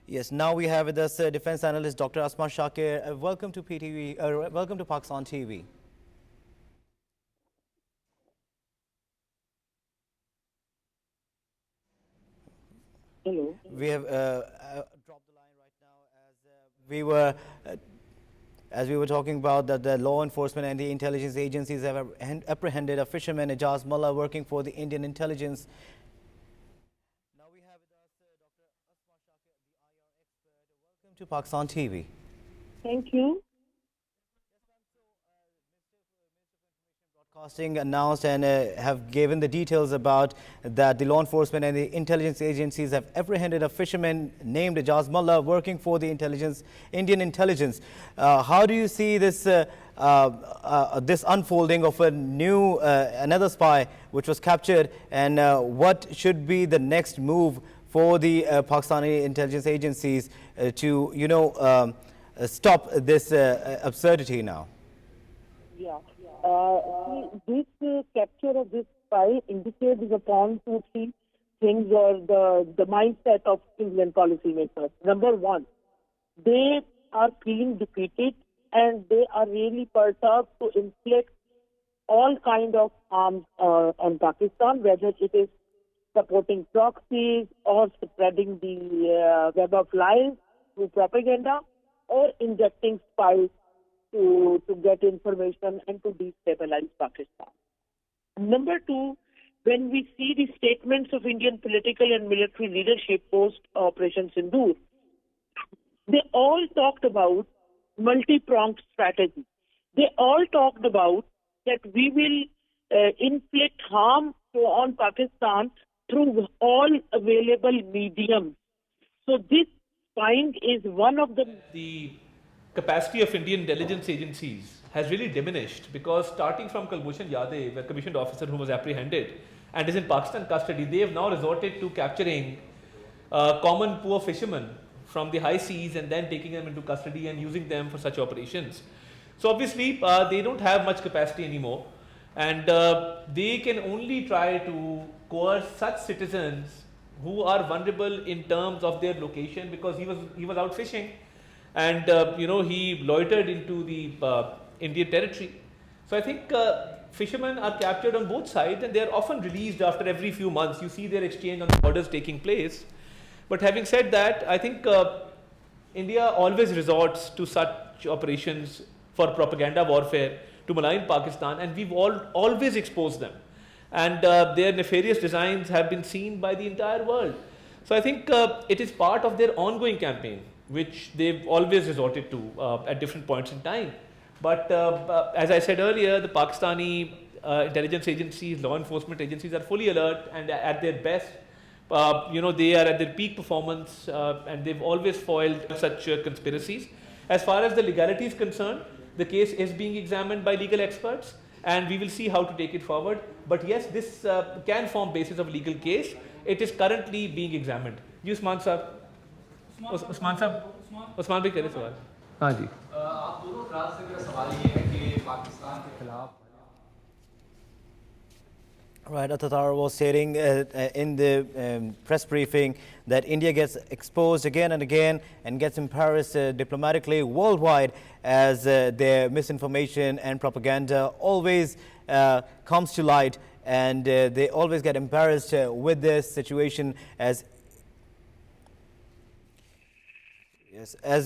Yes, now we have with us defense analyst Dr. Asma Shakir. Welcome to PTV, welcome to Pakistan TV. Hello. We have dropped the line right now uh, as we were talking about that the law enforcement and the intelligence agencies have apprehended a fisherman Ijaz Mullah working for the Indian intelligence. Now we have with us Dr. Asma Shakir, the IR expert. Welcome to Pakistan TV. Thank you. Broadcasting announced and have given the details about that the law enforcement and the intelligence agencies have apprehended a fisherman named Ijaz Mullah working for the Indian intelligence. How do you see this unfolding of a new another spy which was captured, and what should be the next move for the Pakistani intelligence agencies to stop this absurdity now? Yeah. This capture of this spy indicates upon two, three things or the mindset of Indian policymakers. Number one, they are feeling defeated and they are really perturbed to inflict all kind of harms on Pakistan, whether it is supporting proxies or spreading the web of lies through propaganda or injecting spies to get information and to destabilize Pakistan. Number two, when we see the statements of Indian political and military leadership post Operation Sindoor, they all talked about multi-pronged strategy. They all talked about that we will inflict harm on Pakistan through all available mediums. So this find is one of the capacity of Indian intelligence agencies has really diminished, because starting from Kulbhushan Yadav, a commissioned officer who was apprehended and is in Pakistan custody, they have now resorted to capturing common poor fishermen from the high seas and then taking them into custody and using them for such operations. So obviously they don't have much capacity anymore, and they can only try to coerce such citizens who are vulnerable in terms of their location, because he was out fishing and he loitered into the Indian territory. So I think fishermen are captured on both sides and they are often released after every few months. You see their exchange on the borders taking place. But having said that, I think India always resorts to such operations for propaganda warfare to malign Pakistan, and we've always exposed them. And their nefarious designs have been seen by the entire world. So I think it is part of their ongoing campaign, which they've always resorted to at different points in time. But as I said earlier, the Pakistani intelligence agencies, law enforcement agencies are fully alert and at their best. They are at their peak performance and they've always foiled such conspiracies. As far as the legality is concerned, the case is being examined by legal experts and we will see how to take it forward. But yes, this can form basis of legal case. It is currently being examined. जी उस्मान साहब, उस्मान भाई कह रहे सवाल. हाँ जी, आप दोनों अफराद से मेरा सवाल ये है कि पाकिस्तान के खिलाफ Right, Atatar was stating in the press briefing that India gets exposed again and again and gets embarrassed diplomatically worldwide as their misinformation and propaganda always comes to light, and they always get embarrassed with this situation as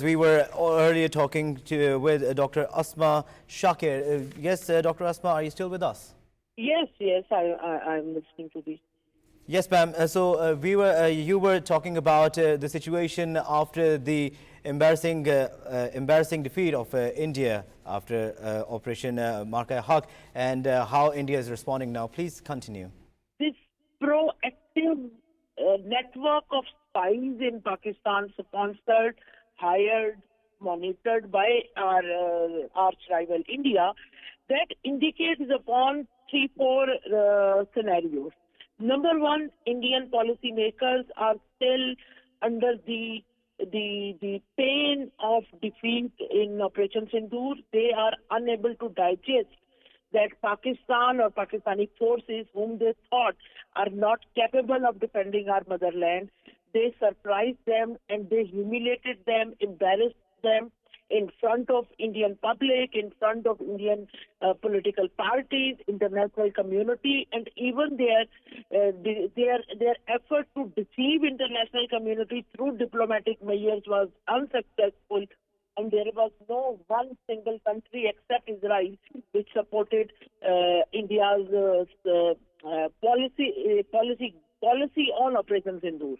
we were earlier talking with Dr. Asma Shakir. Yes, Dr. Asma, are you still with us? Yes, I'm listening to this. Yes, ma'am. You were talking about the situation after the embarrassing defeat of India after Operation Marka-e-Haq, and how India is responding now. Please continue. This proactive network of spies in Pakistan, sponsored, hired, monitored by our arch rival India, that indicates upon three, four scenarios. Number one, Indian policymakers are still under the pain of defeat in Operation Sindoor. They are unable to digest that Pakistan or Pakistani forces, whom they thought are not capable of defending our motherland, they surprised them and they humiliated them, embarrassed them in front of Indian public, in front of Indian political parties, international community, and even their effort to deceive international community through diplomatic measures was unsuccessful. And there was no one single country except Israel which supported India's policy on Operation Sindoor.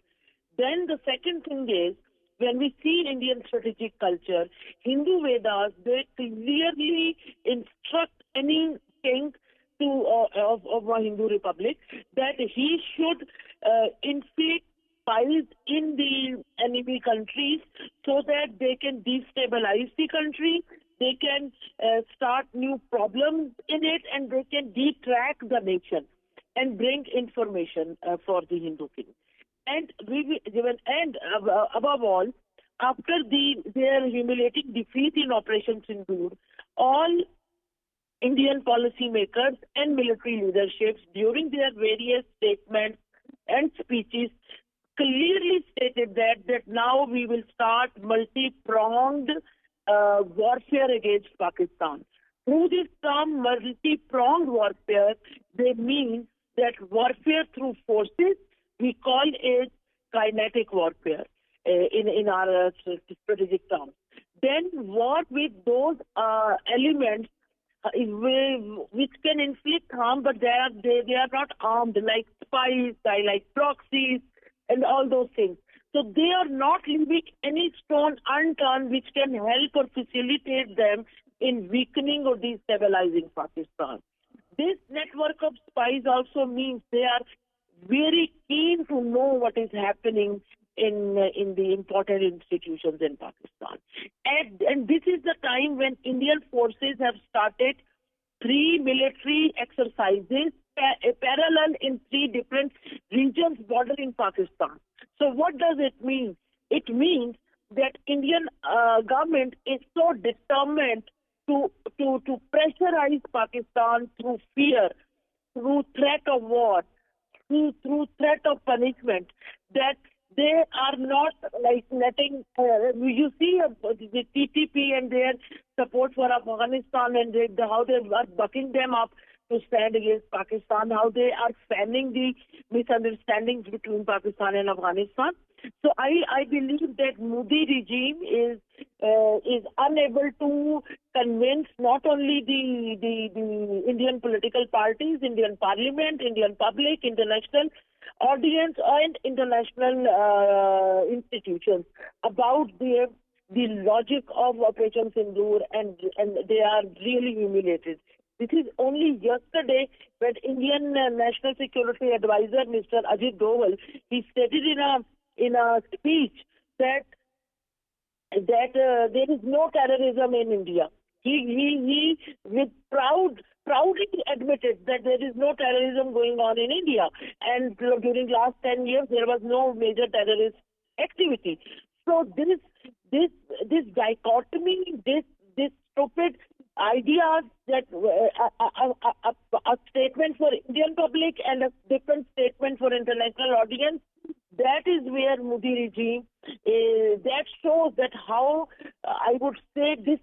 Then the second thing is, when we see Indian strategic culture, Hindu Vedas, they clearly instruct any king of a Hindu republic that he should inflict spies in the enemy countries so that they can destabilize the country, they can start new problems in it, and they can detract the nation and bring information for the Hindu king. And above all, after their humiliating defeat in Operation Sindoor, all Indian policymakers and military leaderships during their various statements and speeches clearly stated that now we will start multi-pronged warfare against Pakistan. Through this term multi-pronged warfare, they mean that warfare through forces, we call it kinetic warfare in our strategic terms. Then war with those elements which can inflict harm, but they are not armed, like spies, like proxies, and all those things. So they are not leaving any stone unturned which can help or facilitate them in weakening or destabilizing Pakistan. This network of spies also means they are very keen to know what is happening in the important institutions in Pakistan. And this is the time when Indian forces have started 3 military exercises parallel in 3 different regions bordering Pakistan. So what does it mean? It means that Indian government is so determined to pressurize Pakistan through fear, through threat of war, through threat of punishment, that they are not like letting, you see the TTP and their support for Afghanistan and how they are bucking them up to stand against Pakistan, how they are fanning the misunderstandings between Pakistan and Afghanistan. So I believe that Modi regime is unable to convince not only the Indian political parties, Indian parliament, Indian public, international audience and international institutions about the logic of Operation Sindoor, and they are really humiliated. This is only yesterday when Indian National Security Advisor Mr. Ajit Doval, he stated in a speech that there is no terrorism in India. He with proudly admitted that there is no terrorism going on in India, and during last 10 years there was no major terrorist activity. So this dichotomy, this stupid ideas that a statement for Indian public and a different statement for international audience, that is where Modi regime, that shows that how I would say this